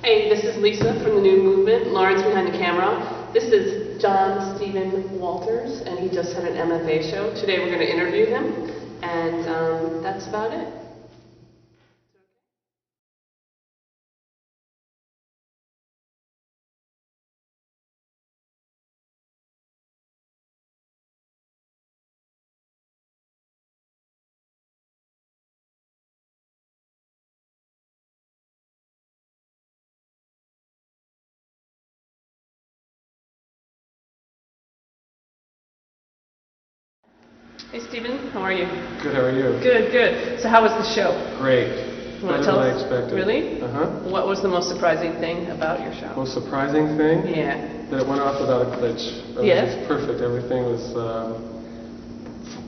Hey, this is Lisa from the New Movement, Lawrence behind the camera. This is John Stephen Walters, and he just had an MFA show. Today we're going to interview him, and that's about it. Hey Stephen, how are you? Good, how are you? Good, good. So how was the show? Great. You want to Better tell than I us? expected. Really? Uh-huh. What was the most surprising thing about your show? Most surprising thing? Yeah. That it went off without a glitch. Yes? It was perfect. Everything was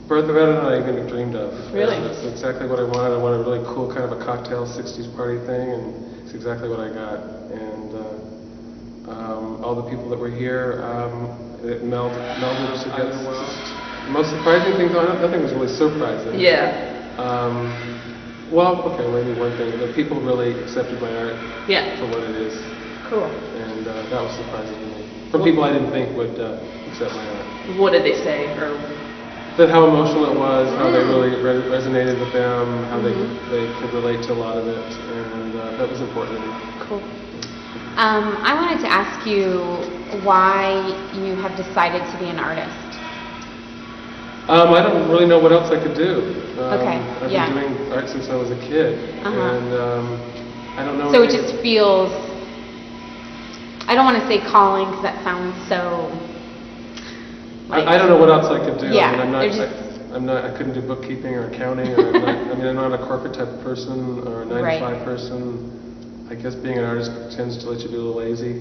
better than I even dreamed of. Really? It's exactly what I wanted. I wanted a really cool kind of a cocktail 60s party thing, and it's exactly what I got. And all the people that were here, it melded together well. The most surprising thing, though, nothing was really surprising. Yeah. Well, okay, maybe one thing. The people really accepted my art for what it is. Cool. And that was surprising to me. From people I didn't think would accept my art. What did they say? Or That how emotional it was, how they really resonated with them, how they could relate to a lot of it, and that was important to me. Cool. I wanted to ask you why you have decided to be an artist. I don't really know what else I could do. Okay, I've been doing art since I was a kid, and I don't know. So it just feels, I don't want to say calling because that sounds so... I don't know what else I could do. Yeah, I mean, I couldn't do bookkeeping or accounting. Or I'm not a corporate type of person or a 9-to-5 person. I guess being an artist tends to let you be a little lazy.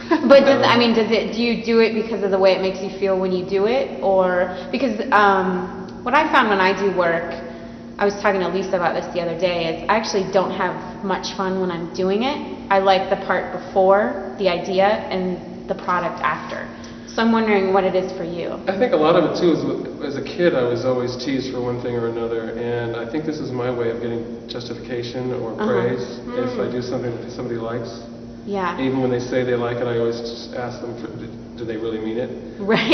But do you do it because of the way it makes you feel when you do it? Or, because what I found when I do work, I was talking to Lisa about this the other day, is I actually don't have much fun when I'm doing it. I like the part before, the idea, and the product after. So I'm wondering what it is for you. I think a lot of it too is, as a kid, I was always teased for one thing or another, and I think this is my way of getting justification or praise if I do something that somebody likes. Yeah. Even when they say they like it, I always just ask them, do they really mean it? Right.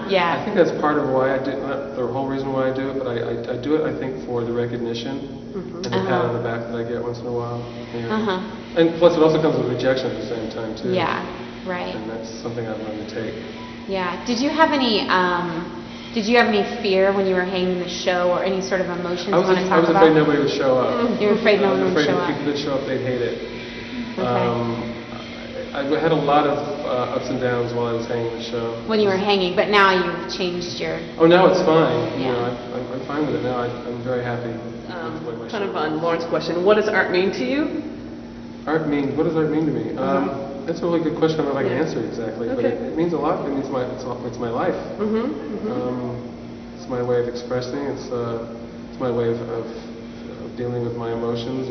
Yeah. I think that's part of why I do, not the whole reason why I do it, but I do it, I think, for the recognition and the pat on the back that I get once in a while. Yeah. And plus, it also comes with rejection at the same time too. Yeah. Right. And that's something I've learned to take. Yeah. Did you have any fear when you were hanging the show, or any sort of emotions you want to talk about? I was afraid nobody would show up. You were afraid no one would show up. I was afraid if people did show up, they'd hate it. Okay. I had a lot of ups and downs while I was hanging the show. When you were hanging, but now you've changed your... Oh, now it's fine. Yeah. You know, I'm fine with it now. I'm very happy with the way my kind show of on Lauren's question, what does art mean to you? What does art mean to me? That's a really good question. I don't know if I can answer exactly, but it means a lot. It means it's my life. It's my way of expressing. It's my way of dealing with my emotions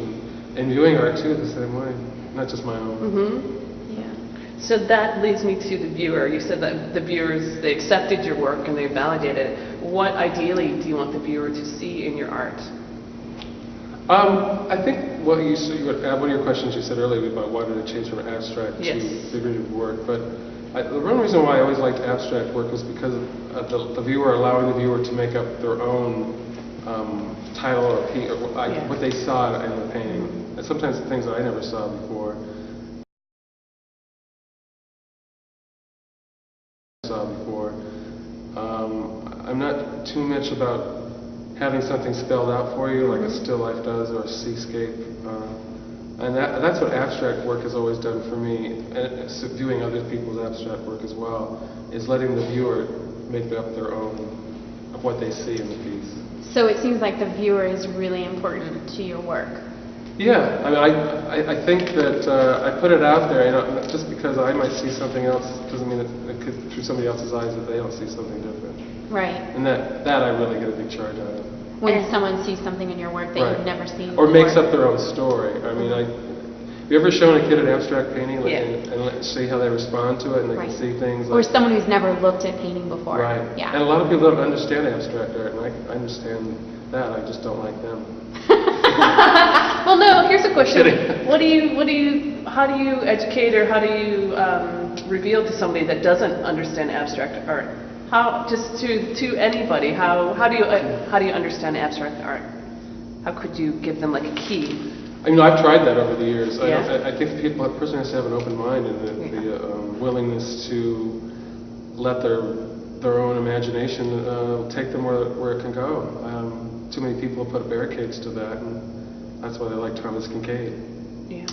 and viewing art too the same way, not just my own. Yeah. So that leads me to the viewer. You said that the viewers, they accepted your work and they validated it. What ideally do you want the viewer to see in your art? I think one of your questions you said earlier about why did it change from abstract to figurative work, but the one reason why I always liked abstract work was because of the viewer, allowing the viewer to make up their own title or piece, or what they saw in the painting, and sometimes things that I never saw before. I'm not too much about having something spelled out for you like a still life does or a seascape. And that's what abstract work has always done for me, and viewing other people's abstract work as well, is letting the viewer make up their own of what they see in the piece. So it seems like the viewer is really important to your work. Yeah, I mean, I think that I put it out there, just because I might see something else doesn't mean that it could, through somebody else's eyes, that they don't see something different. Right. And that I really get a big charge out of. When someone sees something in your work that you've never seen or before. makes up their own story. I mean, have you ever shown a kid an abstract painting and see how they respond to it, and they can see things like... Or someone who's never looked at painting before. Right. Yeah. And a lot of people don't understand abstract art, and I understand that, I just don't like them. Well, no, here's a question. How how do you educate or how do you reveal to somebody that doesn't understand abstract art? How, just to anybody, how do you understand abstract art? How could you give them like a key? I've tried that over the years. Yeah. I think a person has to have an open mind and the willingness to let their own imagination take them where it can go. Too many people have put barricades to that, and that's why they like Thomas Kincaid. Yeah.